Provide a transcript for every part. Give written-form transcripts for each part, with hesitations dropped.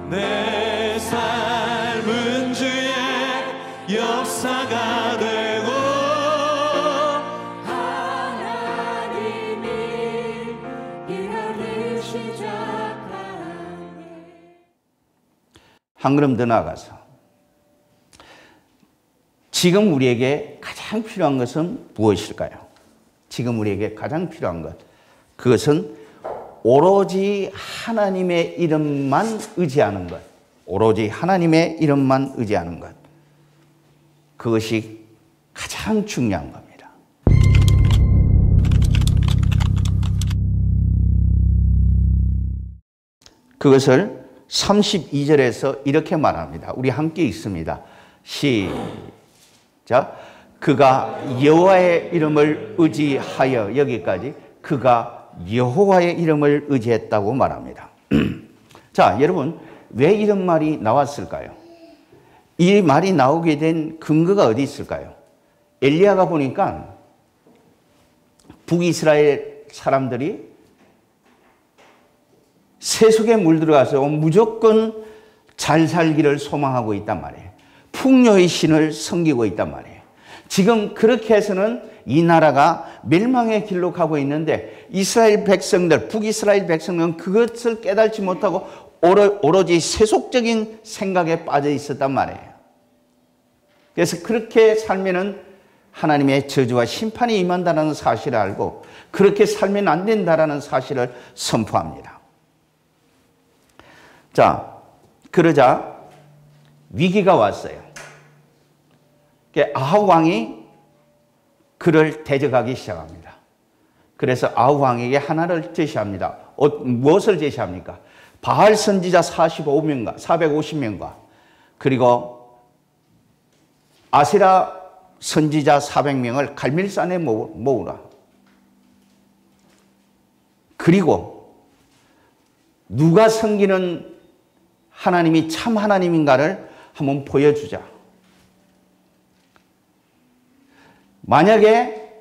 내 삶은 주의 역사가 되고 하나님이 일하기 시작하니. 한 걸음 더 나아가서 지금 우리에게 가장 필요한 것은 무엇일까요? 지금 우리에게 가장 필요한 것, 그것은 오로지 하나님의 이름만 의지하는 것, 오로지 하나님의 이름만 의지하는 것, 그것이 가장 중요한 겁니다. 그것을 32절에서 이렇게 말합니다. 우리 함께 읽습니다. 시작. 그가 여호와의 이름을 의지하여, 여기까지 그가 여호와의 이름을 의지했다고 말합니다. 자, 여러분, 왜 이런 말이 나왔을까요? 이 말이 나오게 된 근거가 어디 있을까요? 엘리야가 보니까 북이스라엘 사람들이 세속에 물들어가서 무조건 잘 살기를 소망하고 있단 말이에요. 풍요의 신을 섬기고 있단 말이에요. 지금 그렇게 해서는 이 나라가 멸망의 길로 가고 있는데 이스라엘 백성들, 북이스라엘 백성들은 그것을 깨닫지 못하고 오로지 세속적인 생각에 빠져 있었단 말이에요. 그래서 그렇게 살면은 하나님의 저주와 심판이 임한다는 사실을 알고 그렇게 살면 안 된다는 사실을 선포합니다. 자, 그러자 위기가 왔어요. 아합 왕이 그를 대적하기 시작합니다. 그래서 아합 왕에게 하나를 제시합니다. 무엇을 제시합니까? 바알 선지자 450명과 그리고 아세라 선지자 400명을 갈멜산에 모으라. 그리고 누가 섬기는 하나님이 참 하나님인가를 한번 보여주자. 만약에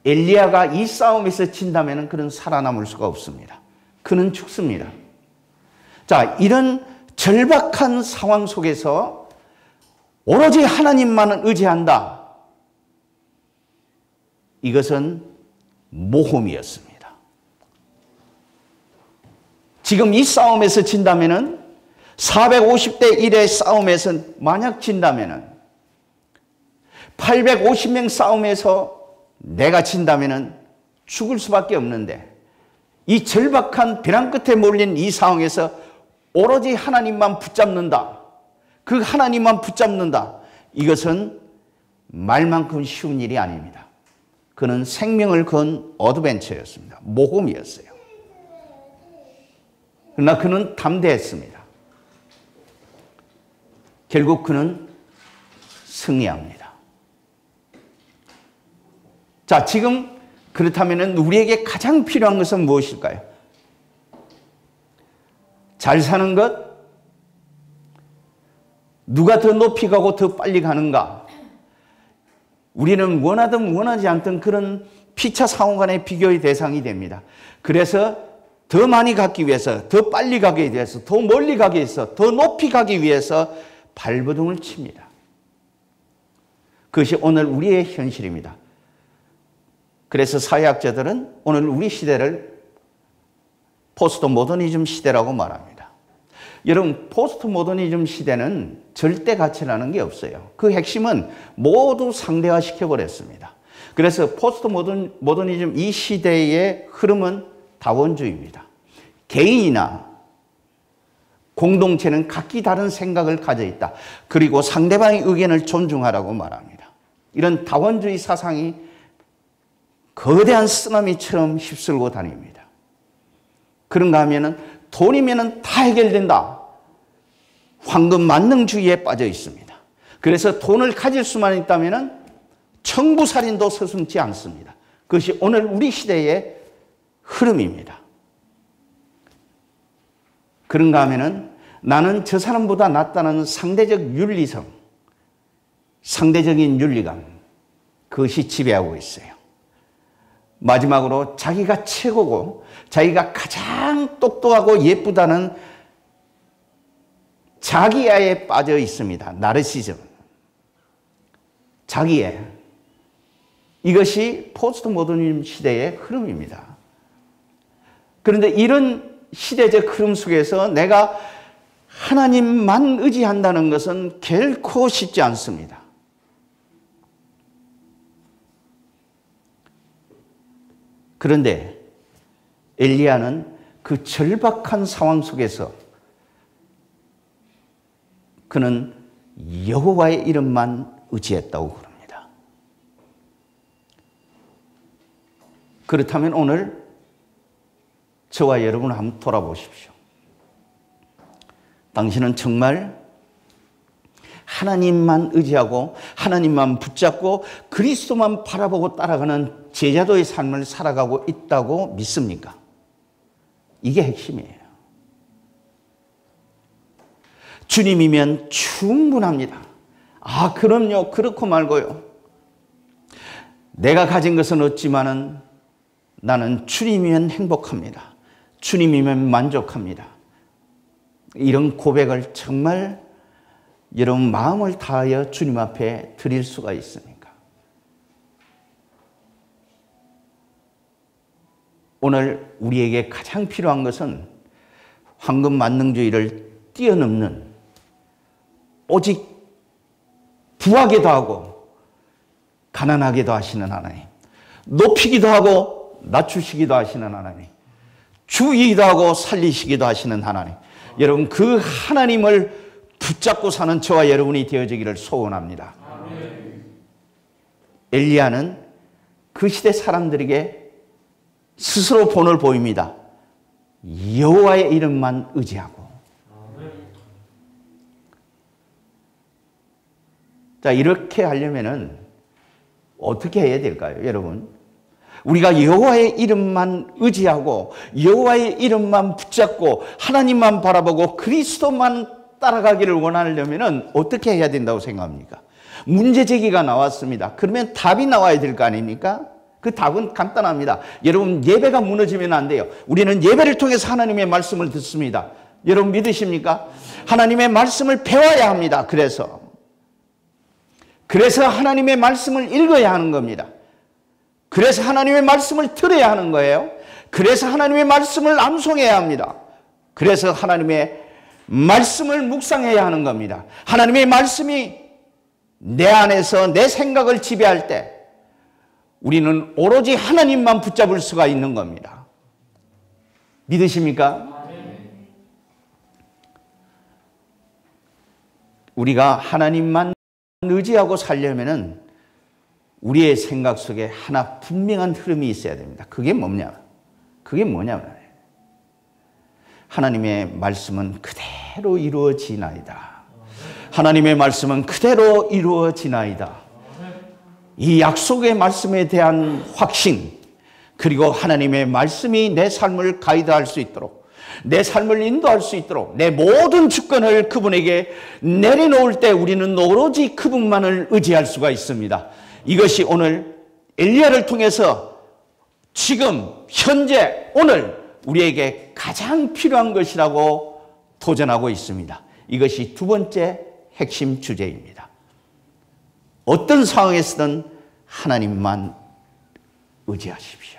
엘리야가 이 싸움에서 진다면 그는 살아남을 수가 없습니다. 그는 죽습니다. 자, 이런 절박한 상황 속에서 오로지 하나님만을 의지한다. 이것은 모험이었습니다. 지금 이 싸움에서 진다면 450대 1의 싸움에서 만약 진다면 850명 싸움에서 내가 진다면 죽을 수밖에 없는데 이 절박한 벼랑 끝에 몰린 이 상황에서 오로지 하나님만 붙잡는다. 그 하나님만 붙잡는다. 이것은 말만큼 쉬운 일이 아닙니다. 그는 생명을 건 어드벤처였습니다. 모험이었어요. 그러나 그는 담대했습니다. 결국 그는 승리합니다. 자, 지금 그렇다면 우리에게 가장 필요한 것은 무엇일까요? 잘 사는 것? 누가 더 높이 가고 더 빨리 가는가? 우리는 원하든 원하지 않든 그런 피차 상호간의 비교의 대상이 됩니다. 그래서 더 많이 가기 위해서, 더 빨리 가기 위해서, 더 멀리 가기 위해서, 더 높이 가기 위해서 발버둥을 칩니다. 그것이 오늘 우리의 현실입니다. 그래서 사회학자들은 오늘 우리 시대를 포스트 모더니즘 시대라고 말합니다. 여러분, 포스트 모더니즘 시대는 절대 가치라는 게 없어요. 그 핵심은 모두 상대화시켜버렸습니다. 그래서 포스트 모더니즘 이 시대의 흐름은 다원주의입니다. 개인이나 공동체는 각기 다른 생각을 가져 있다. 그리고 상대방의 의견을 존중하라고 말합니다. 이런 다원주의 사상이 거대한 쓰나미처럼 휩쓸고 다닙니다. 그런가 하면은 돈이면은 다 해결된다. 황금 만능주의에 빠져 있습니다. 그래서 돈을 가질 수만 있다면은 청부살인도 서슴지 않습니다. 그것이 오늘 우리 시대의 흐름입니다. 그런가 하면은 나는 저 사람보다 낫다는 상대적 윤리성, 상대적인 윤리감, 그것이 지배하고 있어요. 마지막으로 자기가 최고고 자기가 가장 똑똑하고 예쁘다는 자기애에 빠져 있습니다. 나르시즘. 자기애. 이것이 포스트 모더니즘 시대의 흐름입니다. 그런데 이런 시대적 흐름 속에서 내가 하나님만 의지한다는 것은 결코 쉽지 않습니다. 그런데 엘리야는 그 절박한 상황 속에서 그는 여호와의 이름만 의지했다고 그럽니다. 그렇다면 오늘 저와 여러분 한번 돌아보십시오. 당신은 정말 하나님만 의지하고 하나님만 붙잡고 그리스도만 바라보고 따라가는 제자도의 삶을 살아가고 있다고 믿습니까? 이게 핵심이에요. 주님이면 충분합니다. 아, 그럼요. 그렇고 말고요. 내가 가진 것은 없지만은 나는 주님이면 행복합니다. 주님이면 만족합니다. 이런 고백을 정말 여러분 마음을 다하여 주님 앞에 드릴 수가 있습니까? 오늘 우리에게 가장 필요한 것은 황금 만능주의를 뛰어넘는 오직 부하기도 하고 가난하기도 하시는 하나님, 높이기도 하고 낮추시기도 하시는 하나님, 죽이기도 하고 살리시기도 하시는 하나님, 여러분 그 하나님을 붙잡고 사는 저와 여러분이 되어지기를 소원합니다. 엘리야는 그 시대 사람들에게 스스로 본을 보입니다. 여호와의 이름만 의지하고. 자, 이렇게 하려면은 어떻게 해야 될까요, 여러분? 우리가 여호와의 이름만 의지하고 여호와의 이름만 붙잡고 하나님만 바라보고 그리스도만 따라가기를 원하려면 어떻게 해야 된다고 생각합니까? 문제 제기가 나왔습니다. 그러면 답이 나와야 될 거 아닙니까? 그 답은 간단합니다. 여러분, 예배가 무너지면 안 돼요. 우리는 예배를 통해서 하나님의 말씀을 듣습니다. 여러분 믿으십니까? 하나님의 말씀을 배워야 합니다. 그래서 하나님의 말씀을 읽어야 하는 겁니다. 그래서 하나님의 말씀을 들어야 하는 거예요. 그래서 하나님의 말씀을 암송해야 합니다. 그래서 하나님의 말씀을 묵상해야 하는 겁니다. 하나님의 말씀이 내 안에서 내 생각을 지배할 때 우리는 오로지 하나님만 붙잡을 수가 있는 겁니다. 믿으십니까? 우리가 하나님만 의지하고 살려면은 우리의 생각 속에 하나 분명한 흐름이 있어야 됩니다. 그게 뭐냐면 하나님의 말씀은 그대로 이루어지나이다. 하나님의 말씀은 그대로 이루어지나이다. 이 약속의 말씀에 대한 확신, 그리고 하나님의 말씀이 내 삶을 가이드할 수 있도록, 내 삶을 인도할 수 있도록 내 모든 주권을 그분에게 내려놓을 때 우리는 오로지 그분만을 의지할 수가 있습니다. 이것이 오늘 엘리야를 통해서 지금 현재 오늘 우리에게 가장 필요한 것이라고 도전하고 있습니다. 이것이 두 번째 핵심 주제입니다. 어떤 상황에서든 하나님만 의지하십시오.